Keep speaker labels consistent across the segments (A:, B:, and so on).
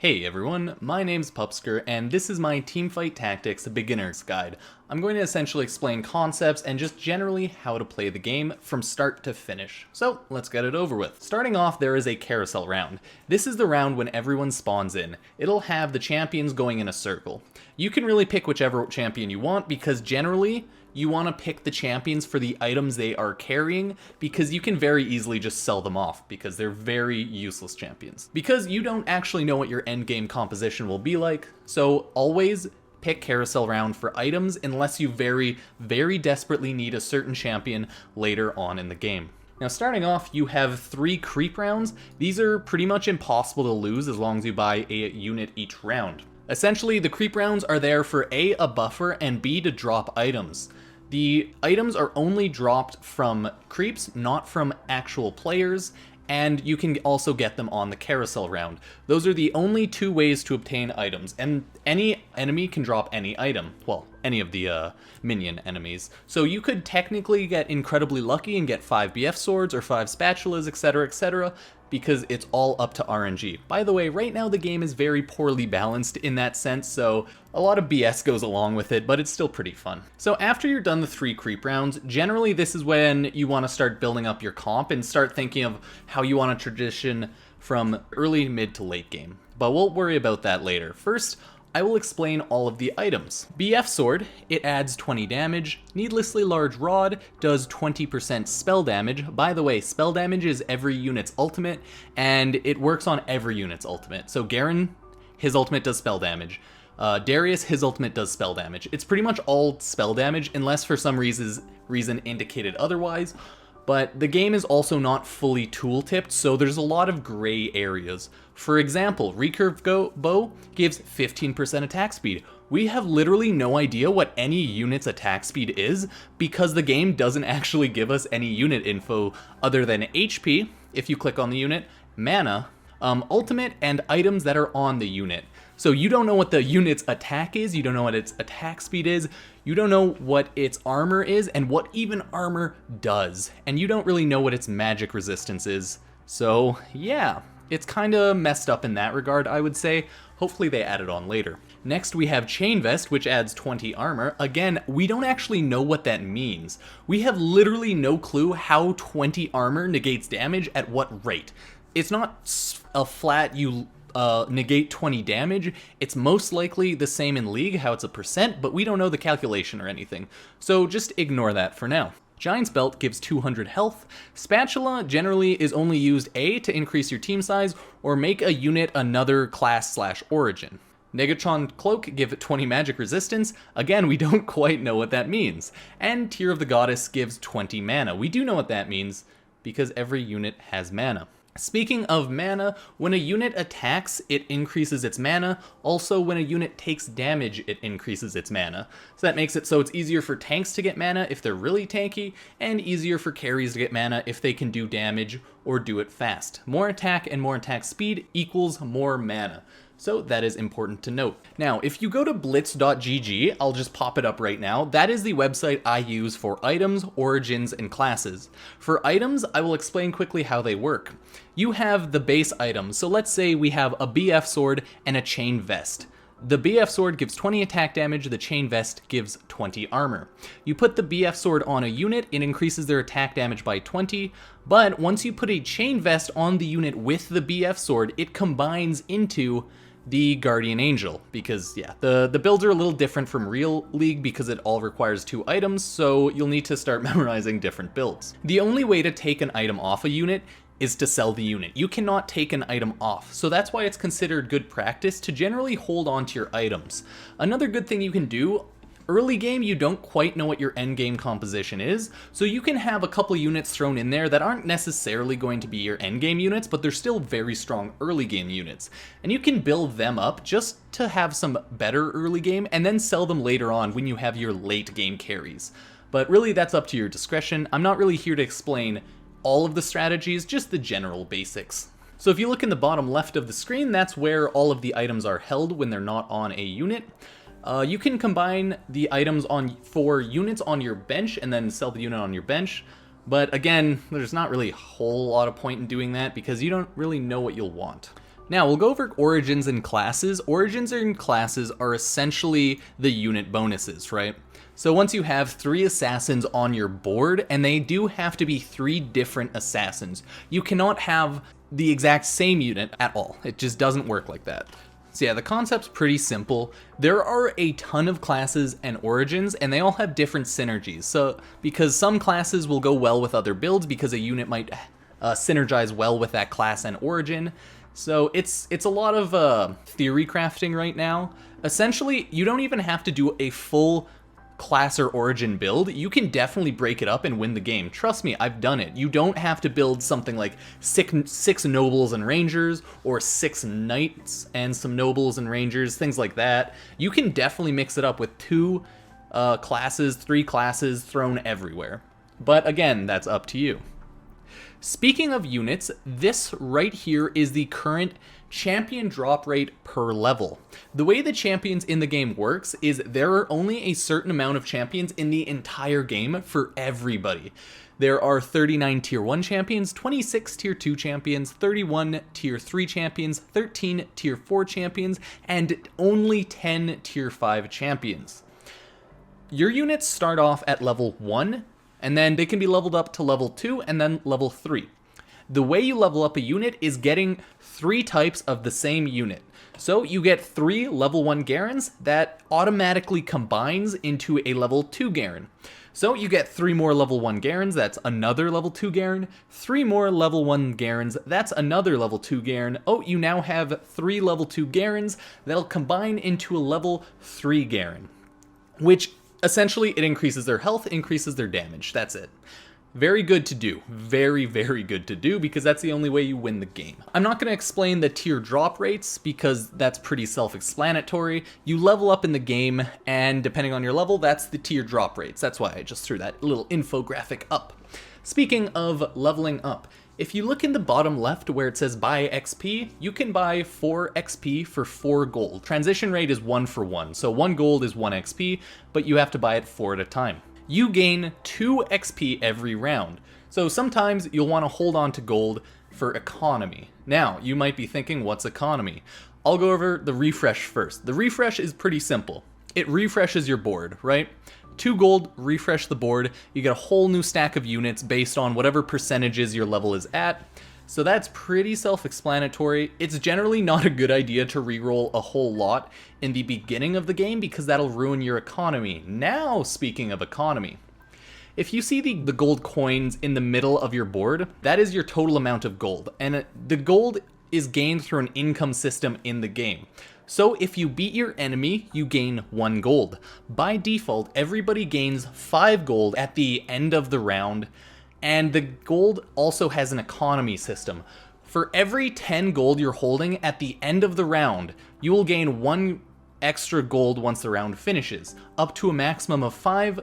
A: Hey everyone, my name's Pupsker, and this is my Teamfight Tactics Beginner's Guide. I'm going to essentially explain concepts and just generally how to play the game from start to finish. So let's get it over with. Starting off, there is a Carousel Round. This is the round when everyone spawns in. It'll have the champions going in a circle. You can really pick whichever champion you want because generally, you want to pick the champions for the items they are carrying because you can very easily just sell them off because they're very useless champions. Because you don't actually know what your endgame composition will be like, so always pick Carousel Round for items unless you very, very desperately need a certain champion later on in the game. Now starting off, you have 3 creep rounds. These are pretty much impossible to lose as long as you buy a unit each round. Essentially, the creep rounds are there for A, a buffer, and B, to drop items. The items are only dropped from creeps, not from actual players, and you can also get them on the Carousel Round. Those are the only 2 ways to obtain items, and any enemy can drop any item. Well, any of the minion enemies. So you could technically get incredibly lucky and get 5 BF swords or 5 spatulas, etc., because it's all up to RNG. By the way, right now the game is very poorly balanced in that sense, so a lot of BS goes along with it, but it's still pretty fun. So after you're done the 3 creep rounds, generally this is when you want to start building up your comp and start thinking of how you want to transition from early, mid to late game. But we'll worry about that later. First, I will explain all of the items. BF Sword, it adds 20 damage. Needlessly Large Rod does 20% spell damage. By the way, spell damage is every unit's ultimate, and it works on every unit's ultimate. So Garen, his ultimate does spell damage. Darius, his ultimate does spell damage. It's pretty much all spell damage, unless for some reason indicated otherwise. But the game is also not fully tool-tipped, so there's a lot of gray areas. For example, Recurve Bow gives 15% attack speed. We have literally no idea what any unit's attack speed is because the game doesn't actually give us any unit info other than HP, if you click on the unit, mana, ultimate, and items that are on the unit. So you don't know what the unit's attack is, you don't know what its attack speed is, you don't know what its armor is, and what even armor does. And you don't really know what its magic resistance is. So yeah, it's kinda messed up in that regard, I would say. Hopefully they add it on later. Next we have Chain Vest, which adds 20 armor. Again, we don't actually know what that means. We have literally no clue how 20 armor negates damage at what rate. It's not a flat you negate 20 damage. It's most likely the same in League, how it's a percent, but we don't know the calculation or anything. So just ignore that for now. Giant's Belt gives 200 health. Spatula generally is only used A, to increase your team size, or make a unit another class/origin. Negatron Cloak give 20 magic resistance. Again, we don't quite know what that means. And Tear of the Goddess gives 20 mana. We do know what that means because every unit has mana. Speaking of mana, when a unit attacks, it increases its mana. Also, when a unit takes damage, it increases its mana. So that makes it so it's easier for tanks to get mana if they're really tanky, and easier for carries to get mana if they can do damage or do it fast. More attack and more attack speed equals more mana. So that is important to note. Now, if you go to blitz.gg, I'll just pop it up right now. That is the website I use for items, origins, and classes. For items, I will explain quickly how they work. You have the base items. So let's say we have a BF sword and a chain vest. The BF sword gives 20 attack damage, the chain vest gives 20 armor. You put the BF sword on a unit, it increases their attack damage by 20, but once you put a chain vest on the unit with the BF sword, it combines into the Guardian Angel, because yeah, the builds are a little different from real League because it all requires 2 items, so you'll need to start memorizing different builds. The only way to take an item off a unit is to sell the unit. You cannot take an item off, so that's why it's considered good practice to generally hold on to your items. Another good thing you can do, early game you don't quite know what your end game composition is, so you can have a couple units thrown in there that aren't necessarily going to be your end game units, but they're still very strong early game units. And you can build them up just to have some better early game, and then sell them later on when you have your late game carries. But really that's up to your discretion. I'm not really here to explain all of the strategies, just the general basics. So if you look in the bottom left of the screen, that's where all of the items are held when they're not on a unit. You can combine the items for units on your bench and then sell the unit on your bench. But again, there's not really a whole lot of point in doing that because you don't really know what you'll want. Now, we'll go over origins and classes. Origins and classes are essentially the unit bonuses, right? So once you have 3 assassins on your board, and they do have to be 3 different assassins, you cannot have the exact same unit at all. It just doesn't work like that. So yeah, the concept's pretty simple. There are a ton of classes and origins, and they all have different synergies. So because some classes will go well with other builds because a unit might synergize well with that class and origin. So it's a lot of theory crafting right now. Essentially, you don't even have to do a full class or origin build. You can definitely break it up and win the game. Trust me, I've done it. You don't have to build something like six nobles and rangers, or 6 knights and some nobles and rangers, things like that. You can definitely mix it up with 2 classes, 3 classes thrown everywhere. But again, that's up to you. Speaking of units, this right here is the current champion drop rate per level. The way the champions in the game works is there are only a certain amount of champions in the entire game for everybody. There are 39 tier 1 champions, 26 tier 2 champions, 31 tier 3 champions, 13 tier 4 champions, and only 10 tier 5 champions. Your units start off at level 1, and then they can be leveled up to level 2 and then level 3. The way you level up a unit is getting 3 types of the same unit. So you get 3 level 1 Garens that automatically combines into a level 2 Garen. So you get 3 more level 1 Garens, that's another level 2 Garen. 3 more level 1 Garens, that's another level 2 Garen. Oh, you now have 3 level 2 Garens that'll combine into a level 3 Garen. Which essentially it increases their health, increases their damage, that's it. Very good to do. Very, very good to do, because that's the only way you win the game. I'm not going to explain the tier drop rates because that's pretty self-explanatory. You level up in the game, and depending on your level, that's the tier drop rates. That's why I just threw that little infographic up. Speaking of leveling up, if you look in the bottom left where it says buy XP, you can buy 4 XP for 4 gold. Transition rate is 1 for 1, so 1 gold is 1 XP, but you have to buy it 4 at a time. You gain 2 XP every round. So sometimes you'll want to hold on to gold for economy. Now, you might be thinking, what's economy? I'll go over the refresh first. The refresh is pretty simple. It refreshes your board, right? 2 gold, refresh the board. You get a whole new stack of units based on whatever percentages your level is at. So that's pretty self-explanatory. It's generally not a good idea to reroll a whole lot in the beginning of the game because that'll ruin your economy. Now, speaking of economy, if you see the gold coins in the middle of your board, that is your total amount of gold. And the gold is gained through an income system in the game. So if you beat your enemy, you gain 1 gold. By default, everybody gains 5 gold at the end of the round. And the gold also has an economy system. For every 10 gold you're holding at the end of the round, you will gain 1 extra gold once the round finishes, up to a maximum of 5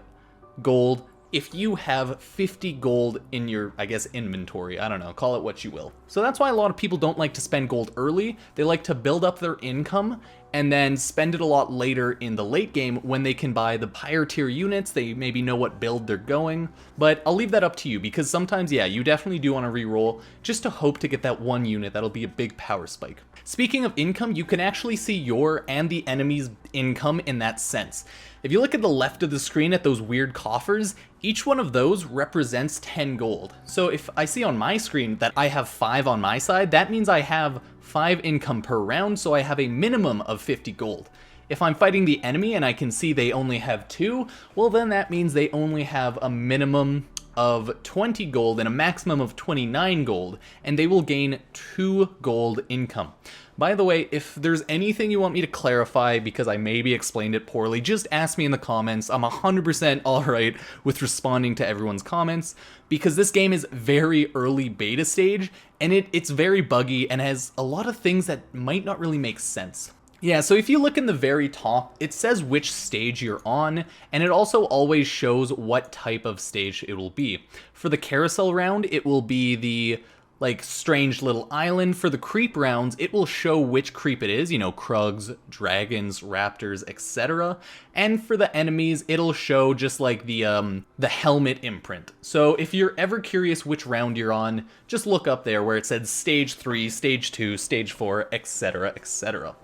A: gold if you have 50 gold in your, I guess, inventory. I don't know, call it what you will. So that's why a lot of people don't like to spend gold early. They like to build up their income and then spend it a lot later in the late game when they can buy the higher tier units. They maybe know what build they're going, but I'll leave that up to you because sometimes, yeah, you definitely do want to reroll just to hope to get that 1 unit that'll be a big power spike. Speaking of income, you can actually see your and the enemy's income in that sense. If you look at the left of the screen at those weird coffers, each one of those represents 10 gold. So if I see on my screen that I have 5 on my side, that means I have 5 income per round, so I have a minimum of 50 gold. If I'm fighting the enemy and I can see they only have 2, well then that means they only have a minimum of 20 gold and a maximum of 29 gold, and they will gain 2 gold income. By the way, if there's anything you want me to clarify because I maybe explained it poorly, just ask me in the comments. I'm 100% alright with responding to everyone's comments, because this game is very early beta stage, and it's very buggy and has a lot of things that might not really make sense. Yeah, so if you look in the very top, it says which stage you're on, and it also always shows what type of stage it will be. For the Carousel Round, it will be the like strange little island. For the creep rounds, it will show which creep it is, you know, Krugs, dragons, raptors, etc. And for the enemies, it'll show just like the helmet imprint. So if you're ever curious which round you're on, just look up there where it says stage 3, stage 2, stage 4, etc, etc.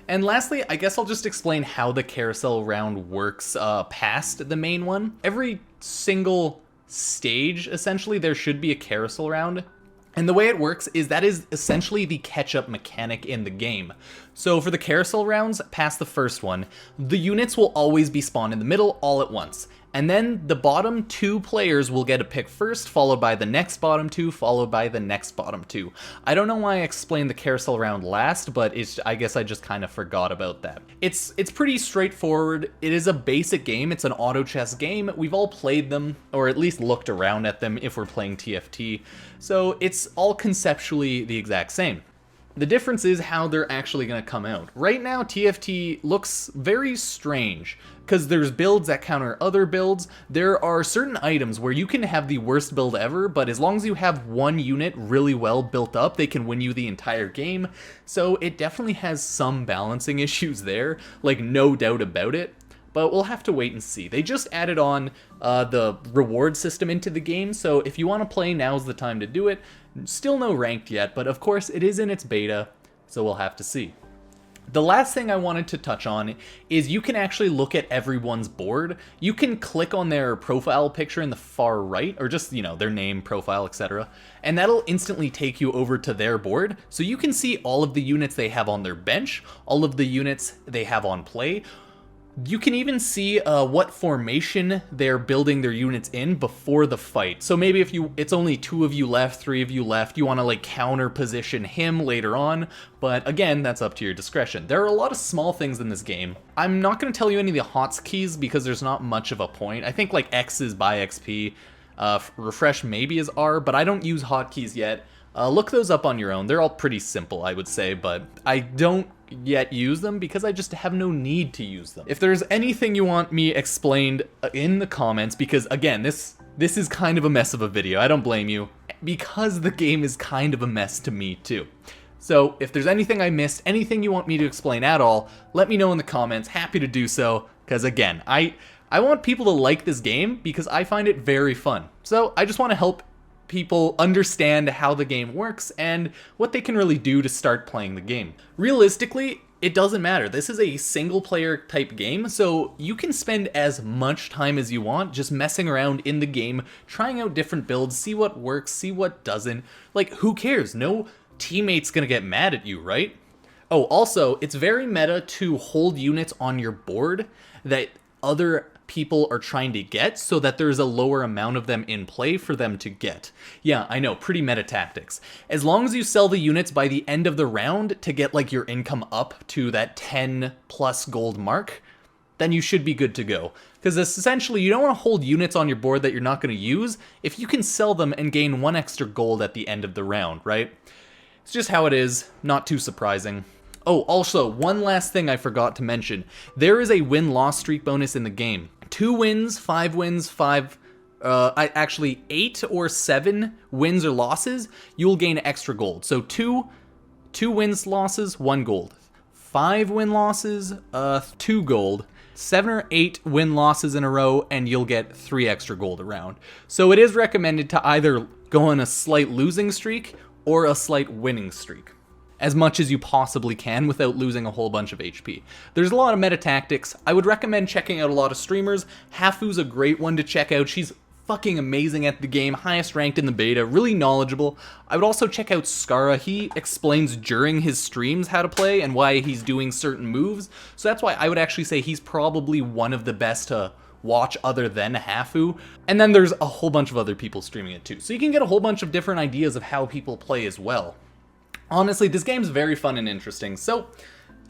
A: And lastly, I guess I'll just explain how the carousel round works past the main one. Every single stage, essentially, there should be a carousel round. And the way it works is that is essentially the catch-up mechanic in the game. So for the carousel rounds, past the first one, the units will always be spawned in the middle all at once. And then the bottom 2 players will get a pick first, followed by the next bottom 2, followed by the next bottom 2. I don't know why I explained the carousel round last, but I guess I just kind of forgot about that. It's pretty straightforward. It is a basic game. It's an auto chess game. We've all played them, or at least looked around at them if we're playing TFT. So it's all conceptually the exact same. The difference is how they're actually going to come out. Right now, TFT looks very strange, because there's builds that counter other builds. There are certain items where you can have the worst build ever, but as long as you have one unit really well built up, they can win you the entire game. So it definitely has some balancing issues there, like no doubt about it. But we'll have to wait and see. They just added on the reward system into the game, so if you want to play, now's the time to do it. Still no ranked yet, but of course it is in its beta, so we'll have to see. The last thing I wanted to touch on is you can actually look at everyone's board. You can click on their profile picture in the far right, or just, you know, their name, profile, etc. And that'll instantly take you over to their board, so you can see all of the units they have on their bench, all of the units they have on play. You can even see what formation they're building their units in before the fight. So maybe if it's only 2 of you left, 3 of you left, you want to like counter position him later on. But again, that's up to your discretion. There are a lot of small things in this game. I'm not going to tell you any of the hotkeys because there's not much of a point. I think like X is buy XP, refresh maybe is R, but I don't use hotkeys yet. Look those up on your own. They're all pretty simple, I would say, but I don't yet use them because I just have no need to use them. If there's anything you want me explained in the comments, because again, this is kind of a mess of a video, I don't blame you, because the game is kind of a mess to me too. So if there's anything I missed, anything you want me to explain at all, let me know in the comments. Happy to do so, because again, I want people to like this game because I find it very fun. So I just want to help people understand how the game works and what they can really do to start playing the game. Realistically, it doesn't matter. This is a single player type game, so you can spend as much time as you want just messing around in the game, trying out different builds, see what works, see what doesn't. Like, who cares? No teammate's gonna get mad at you, right? Oh, also, it's very meta to hold units on your board that other people are trying to get so that there's a lower amount of them in play for them to get. Yeah, I know, pretty meta tactics. As long as you sell the units by the end of the round to get like your income up to that 10 plus gold mark, then you should be good to go. Because essentially you don't want to hold units on your board that you're not going to use if you can sell them and gain 1 extra gold at the end of the round, right? It's just how it is, not too surprising. Oh, also, one last thing I forgot to mention. There is a win-loss streak bonus in the game. 2 wins, 5 wins, 8 or 7 wins or losses, you'll gain extra gold. So 2 wins, losses, 1 gold. 5 win losses, 2 gold. 7 or 8 win losses in a row, and you'll get 3 extra gold a round. So it is recommended to either go on a slight losing streak or a slight winning streak, as much as you possibly can without losing a whole bunch of HP. There's a lot of meta tactics. I would recommend checking out a lot of streamers. Hafu's a great one to check out. She's fucking amazing at the game, highest ranked in the beta, really knowledgeable. I would also check out Skara. He explains during his streams how to play and why he's doing certain moves. So that's why I would actually say he's probably one of the best to watch other than Hafu. And then there's a whole bunch of other people streaming it too. So you can get a whole bunch of different ideas of how people play as well. Honestly, this game's very fun and interesting, so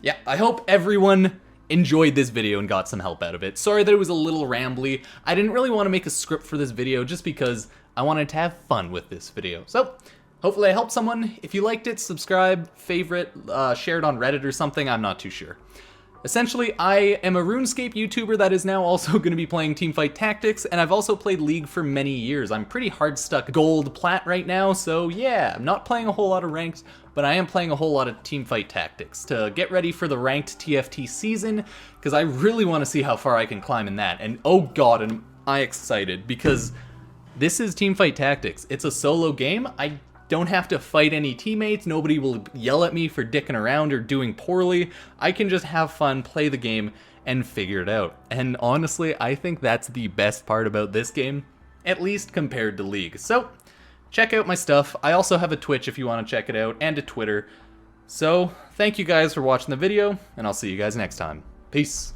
A: yeah, I hope everyone enjoyed this video and got some help out of it. Sorry that it was a little rambly. I didn't really want to make a script for this video just because I wanted to have fun with this video. So, hopefully I helped someone. If you liked it, subscribe, favorite, share it on Reddit or something, I'm not too sure. Essentially, I am a RuneScape YouTuber that is now also going to be playing Teamfight Tactics, and I've also played League for many years. I'm pretty hard stuck gold plat right now, so yeah, I'm not playing a whole lot of ranked, but I am playing a whole lot of Teamfight Tactics to get ready for the ranked TFT season, because I really want to see how far I can climb in that. And oh god, am I excited, because this is Teamfight Tactics. It's a solo game. I don't have to fight any teammates, nobody will yell at me for dicking around or doing poorly. I can just have fun, play the game, and figure it out. And honestly, I think that's the best part about this game, at least compared to League. So, check out my stuff. I also have a Twitch if you want to check it out, and a Twitter. So, thank you guys for watching the video, and I'll see you guys next time. Peace.